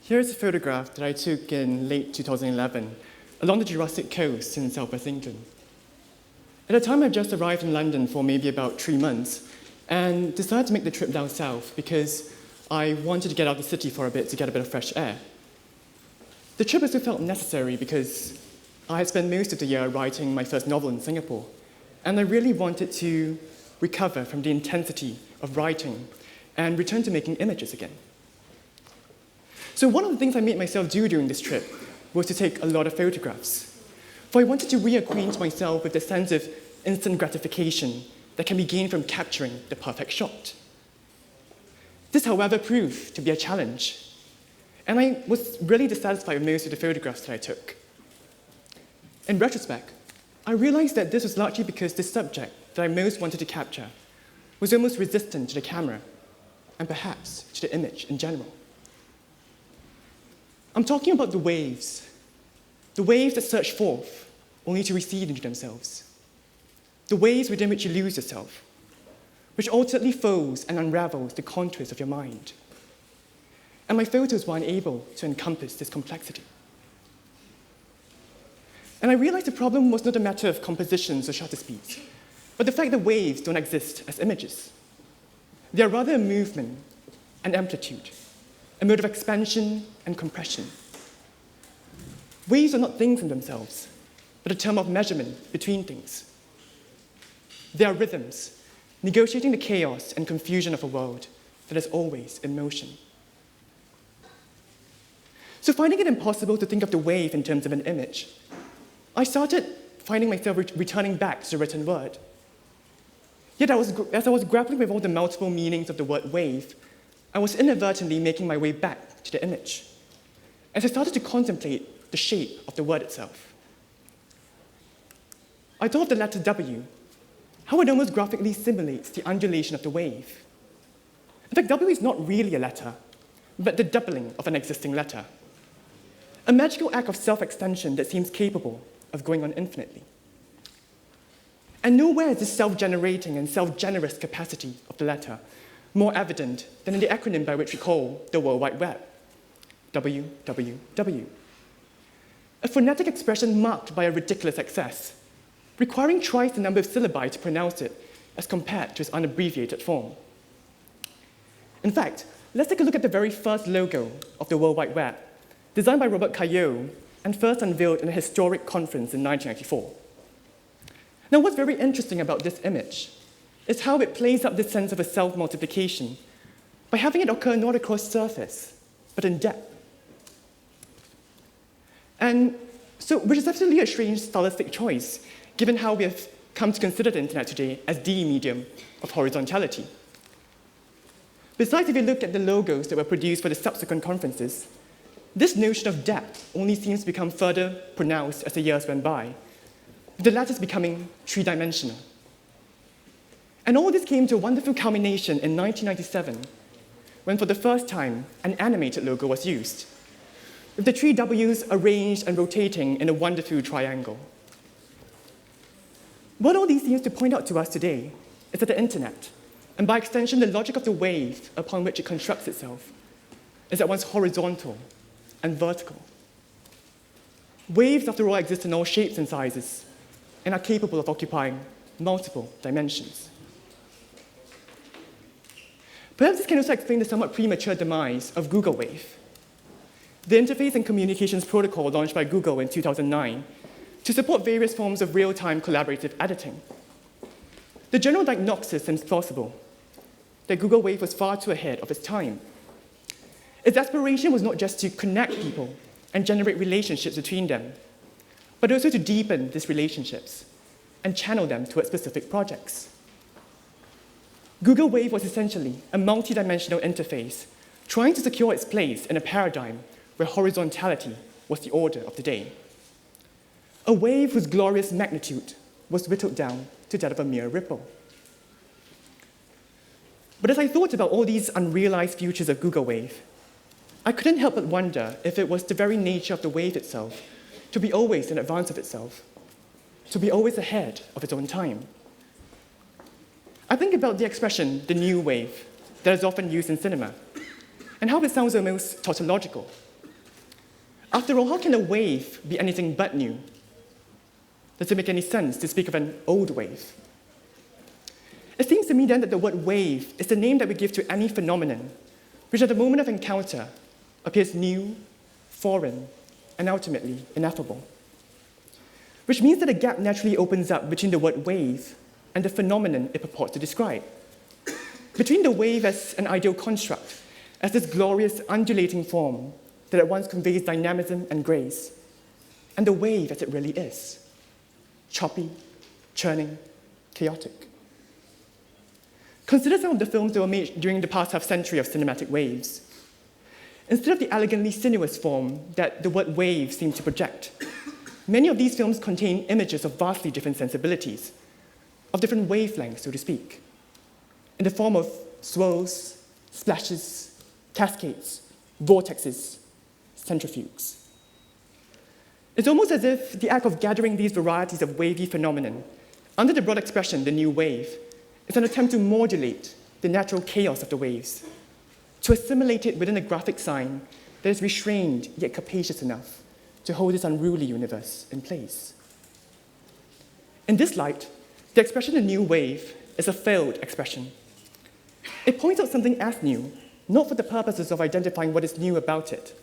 Here's a photograph that I took in late 2011 along the Jurassic Coast in southwest England. At the time, I just arrived in London for maybe about 3 months and decided to make the trip down south because I wanted to get out of the city for a bit to get a bit of fresh air. The trip also felt necessary because I had spent most of the year writing my first novel in Singapore, and I really wanted to recover from the intensity of writing and return to making images again. So one of the things I made myself do during this trip was to take a lot of photographs, for I wanted to reacquaint myself with the sense of instant gratification that can be gained from capturing the perfect shot. This, however, proved to be a challenge, and I was really dissatisfied with most of the photographs that I took. In retrospect, I realized that this was largely because the subject that I most wanted to capture was almost resistant to the camera, and perhaps to the image in general. I'm talking about the waves that search forth only to recede into themselves, the waves within which you lose yourself, which ultimately folds and unravels the contours of your mind. And my photos were unable to encompass this complexity. And I realized the problem was not a matter of compositions or shutter speeds, but the fact that waves don't exist as images. They are rather a movement, an amplitude, a mode of expansion and compression. Waves are not things in themselves, but a term of measurement between things. They are rhythms, negotiating the chaos and confusion of a world that is always in motion. So finding it impossible to think of the wave in terms of an image, I started finding myself returning back to the written word. Yet as I was grappling with all the multiple meanings of the word wave, I was inadvertently making my way back to the image, as I started to contemplate the shape of the word itself. I thought of the letter W, how it almost graphically simulates the undulation of the wave. In fact, W is not really a letter, but the doubling of an existing letter, a magical act of self-extension that seems capable of going on infinitely. And nowhere is this self-generating and self-generous capacity of the letter more evident than in the acronym by which we call the World Wide Web, WWW. A phonetic expression marked by a ridiculous excess, requiring twice the number of syllabi to pronounce it as compared to its unabbreviated form. In fact, let's take a look at the very first logo of the World Wide Web, designed by Robert Cailliau and first unveiled in a historic conference in 1994. Now, what's very interesting about this image is how it plays up this sense of a self-multiplication by having it occur not across surface, but in depth. And so, which is absolutely a strange stylistic choice, given how we have come to consider the internet today as the medium of horizontality. Besides, if you look at the logos that were produced for the subsequent conferences, this notion of depth only seems to become further pronounced as the years went by, with the letters becoming three-dimensional. And all this came to a wonderful culmination in 1997, when for the first time, an animated logo was used, with the three W's arranged and rotating in a wonderful triangle. What all these seems to point out to us today is that the internet, and by extension the logic of the wave upon which it constructs itself, is at once horizontal and vertical. Waves, after all, exist in all shapes and sizes, and are capable of occupying multiple dimensions. Perhaps this can also explain the somewhat premature demise of Google Wave, the interface and communications protocol launched by Google in 2009 to support various forms of real-time collaborative editing. The general diagnosis seems plausible, that Google Wave was far too ahead of its time. Its aspiration was not just to connect people and generate relationships between them, but also to deepen these relationships and channel them towards specific projects. Google Wave was essentially a multi-dimensional interface trying to secure its place in a paradigm where horizontality was the order of the day. A wave whose glorious magnitude was whittled down to that of a mere ripple. But as I thought about all these unrealized futures of Google Wave, I couldn't help but wonder if it was the very nature of the wave itself to be always in advance of itself, to be always ahead of its own time. I think about the expression, the new wave, that is often used in cinema, and how it sounds almost tautological, After all, how can a wave be anything but new? Does it make any sense to speak of an old wave? It seems to me then that the word wave is the name that we give to any phenomenon, which at the moment of encounter appears new, foreign, and ultimately ineffable. Which means that a gap naturally opens up between the word wave and the phenomenon it purports to describe. Between the wave as an ideal construct, as this glorious undulating form that at once conveys dynamism and grace, and the wave as it really is, choppy, churning, chaotic. Consider some of the films that were made during the past half-century of cinematic waves. Instead of the elegantly sinuous form that the word wave seems to project, many of these films contain images of vastly different sensibilities, of different wavelengths, so to speak, in the form of swirls, splashes, cascades, vortexes, centrifuges. It's almost as if the act of gathering these varieties of wavy phenomenon under the broad expression, the new wave, is an attempt to modulate the natural chaos of the waves, to assimilate it within a graphic sign that is restrained yet capacious enough to hold this unruly universe in place. In this light, the expression the new wave is a failed expression. It points out something as new, not for the purposes of identifying what is new about it,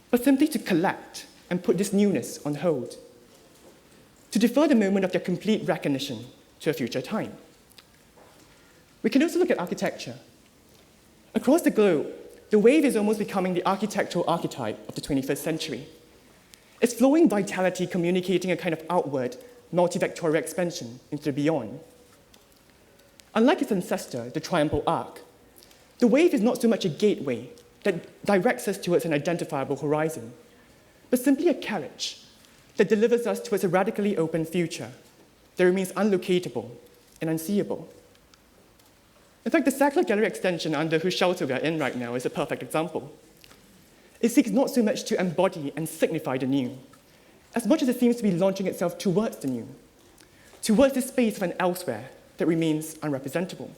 but simply to collect and put this newness on hold, to defer the moment of their complete recognition to a future time. We can also look at architecture. Across the globe, the wave is almost becoming the architectural archetype of the 21st century. Its flowing vitality communicating a kind of outward, multivectorial expansion into the beyond. Unlike its ancestor, the triumphal arc, the wave is not so much a gateway that directs us towards an identifiable horizon, but simply a carriage that delivers us towards a radically open future that remains unlocatable and unseeable. In fact, the Sackler Gallery extension under whose shelter we are in right now is a perfect example. It seeks not so much to embody and signify the new, as much as it seems to be launching itself towards the new, towards the space of an elsewhere that remains unrepresentable.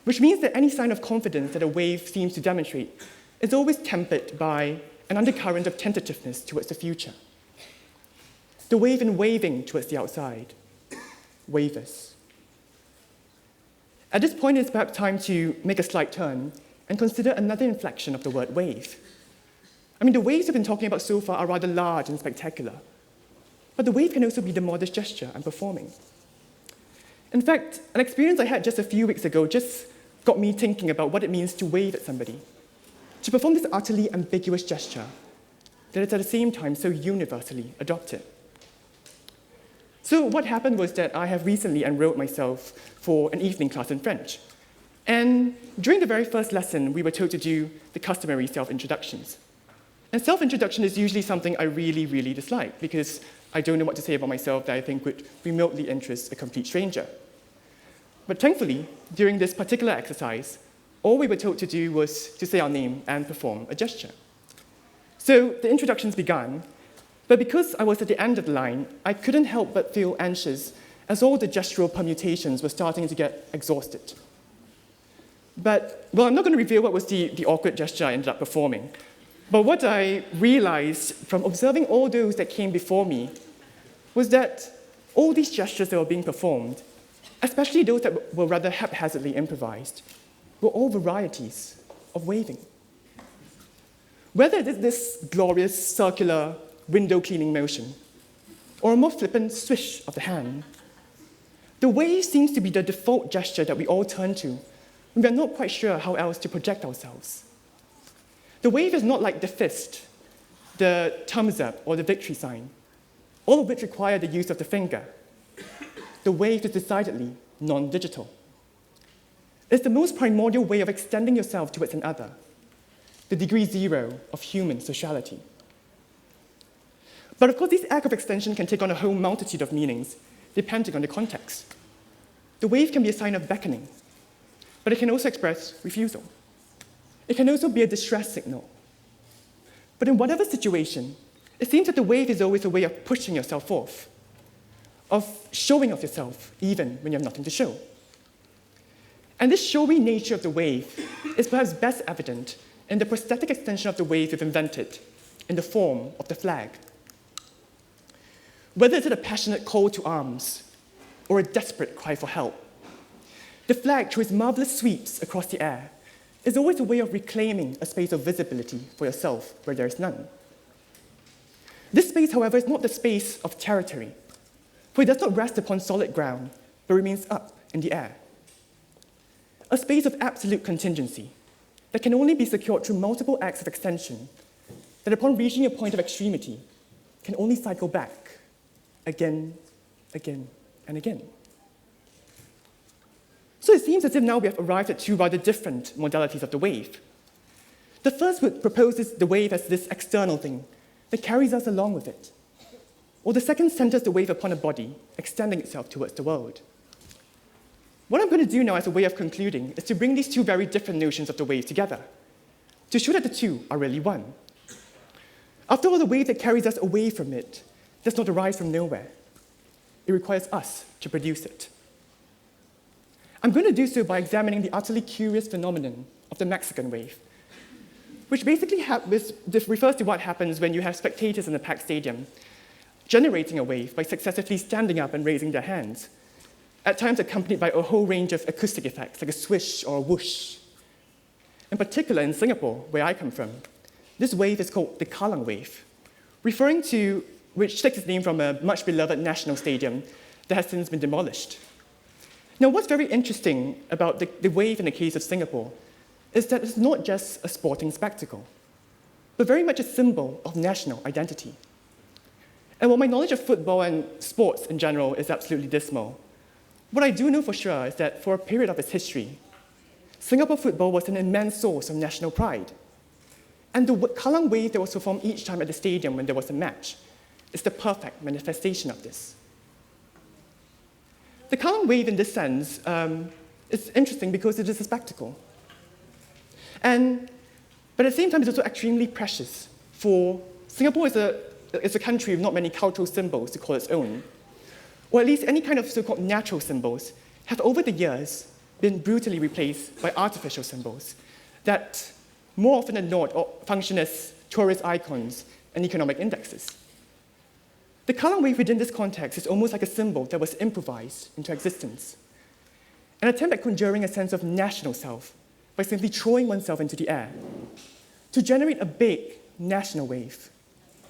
Which means that any sign of confidence that a wave seems to demonstrate is always tempered by an undercurrent of tentativeness towards the future. The wave in waving towards the outside, wavers. At this point, it's perhaps time to make a slight turn and consider another inflection of the word wave. I mean, the waves we've been talking about so far are rather large and spectacular, but the wave can also be the modest gesture I'm performing. In fact, an experience I had just a few weeks ago just got me thinking about what it means to wave at somebody, to perform this utterly ambiguous gesture that is at the same time so universally adopted. So what happened was that I have recently enrolled myself for an evening class in French. And during the very first lesson, we were told to do the customary self-introductions. And self-introduction is usually something I really, really dislike because I don't know what to say about myself that I think would remotely interest a complete stranger. But thankfully, during this particular exercise, all we were told to do was to say our name and perform a gesture. So the introductions began, but because I was at the end of the line, I couldn't help but feel anxious as all the gestural permutations were starting to get exhausted. But, well, I'm not going to reveal what was the awkward gesture I ended up performing. But what I realized from observing all those that came before me was that all these gestures that were being performed, especially those that were rather haphazardly improvised, were all varieties of waving. Whether it is this glorious circular window cleaning motion, or a more flippant swish of the hand, the wave seems to be the default gesture that we all turn to when we are not quite sure how else to project ourselves. The wave is not like the fist, the thumbs up, or the victory sign, all of which require the use of the finger. The wave is decidedly non-digital. It's the most primordial way of extending yourself towards another, the degree zero of human sociality. But of course, this act of extension can take on a whole multitude of meanings, depending on the context. The wave can be a sign of beckoning, but it can also express refusal. It can also be a distress signal. But in whatever situation, it seems that the wave is always a way of pushing yourself forth, of showing off yourself, even when you have nothing to show. And this showy nature of the wave is perhaps best evident in the prosthetic extension of the wave we've invented, in the form of the flag. Whether it's a passionate call to arms or a desperate cry for help, the flag, through its marvelous sweeps across the air, is always a way of reclaiming a space of visibility for yourself where there is none. This space, however, is not the space of territory, for it does not rest upon solid ground, but remains up in the air. A space of absolute contingency that can only be secured through multiple acts of extension, that upon reaching a point of extremity, can only cycle back again, again, and again. So it seems as if now we have arrived at two rather different modalities of the wave. The first proposes the wave as this external thing that carries us along with it, or the second centers the wave upon a body, extending itself towards the world. What I'm going to do now as a way of concluding is to bring these two very different notions of the wave together, to show that the two are really one. After all, the wave that carries us away from it does not arise from nowhere. It requires us to produce it. I'm going to do so by examining the utterly curious phenomenon of the Mexican wave, which basically refers to what happens when you have spectators in a packed stadium generating a wave by successively standing up and raising their hands, at times accompanied by a whole range of acoustic effects, like a swish or a whoosh. In particular, in Singapore, where I come from, this wave is called the Kallang wave, referring to which takes its name from a much beloved national stadium that has since been demolished. Now, what's very interesting about the wave in the case of Singapore is that it's not just a sporting spectacle, but very much a symbol of national identity. And while my knowledge of football and sports in general is absolutely dismal, what I do know for sure is that for a period of its history, Singapore football was an immense source of national pride. And the Kallang wave that was performed each time at the stadium when there was a match is the perfect manifestation of this. The Kallang wave, in this sense, is interesting because it is a spectacle. But at the same time, it's also extremely precious, for Singapore is a country with not many cultural symbols to call its own, or at least any kind of so-called natural symbols have over the years been brutally replaced by artificial symbols that more often than not function as tourist icons and economic indexes. The Kallang wave within this context is almost like a symbol that was improvised into existence, an attempt at conjuring a sense of national self by simply throwing oneself into the air to generate a big national wave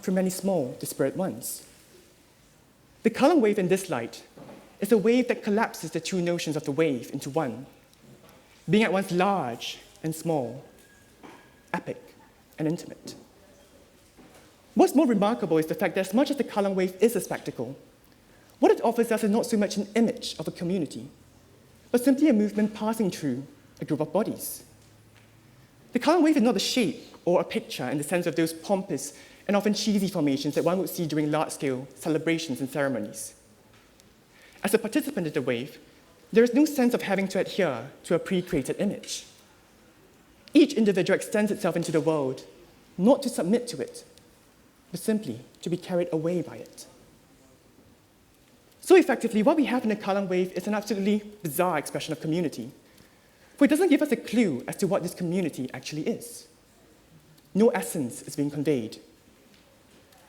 from many small, disparate ones. The Kallang wave in this light is a wave that collapses the two notions of the wave into one, being at once large and small, epic and intimate. What's more remarkable is the fact that as much as the Kallang wave is a spectacle, what it offers us is not so much an image of a community, but simply a movement passing through a group of bodies. The Kallang wave is not a shape or a picture in the sense of those pompous and often cheesy formations that one would see during large-scale celebrations and ceremonies. As a participant in the wave, there is no sense of having to adhere to a pre-created image. Each individual extends itself into the world, not to submit to it, but simply to be carried away by it. So effectively, what we have in the Kallang wave is an absolutely bizarre expression of community, for it doesn't give us a clue as to what this community actually is. No essence is being conveyed.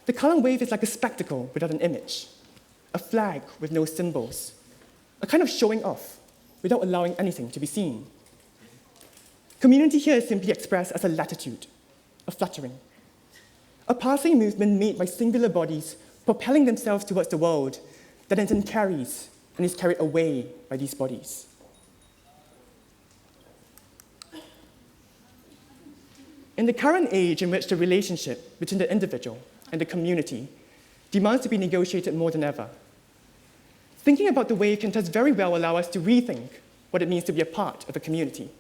The Kallang wave is like a spectacle without an image, a flag with no symbols, a kind of showing off without allowing anything to be seen. Community here is simply expressed as a latitude, a fluttering, a passing movement made by singular bodies propelling themselves towards the world that in turn carries and is carried away by these bodies. In the current age in which the relationship between the individual and the community demands to be negotiated more than ever, thinking about the wave can thus very well allow us to rethink what it means to be a part of a community.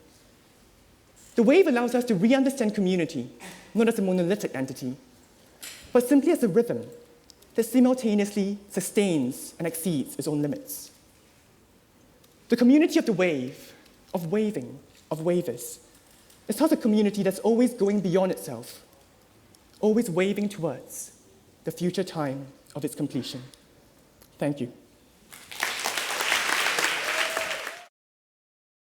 The wave allows us to re-understand community, not as a monolithic entity, but simply as a rhythm that simultaneously sustains and exceeds its own limits. The community of the wave, of waving, of wavers, is thus a community that's always going beyond itself, always waving towards the future time of its completion. Thank you.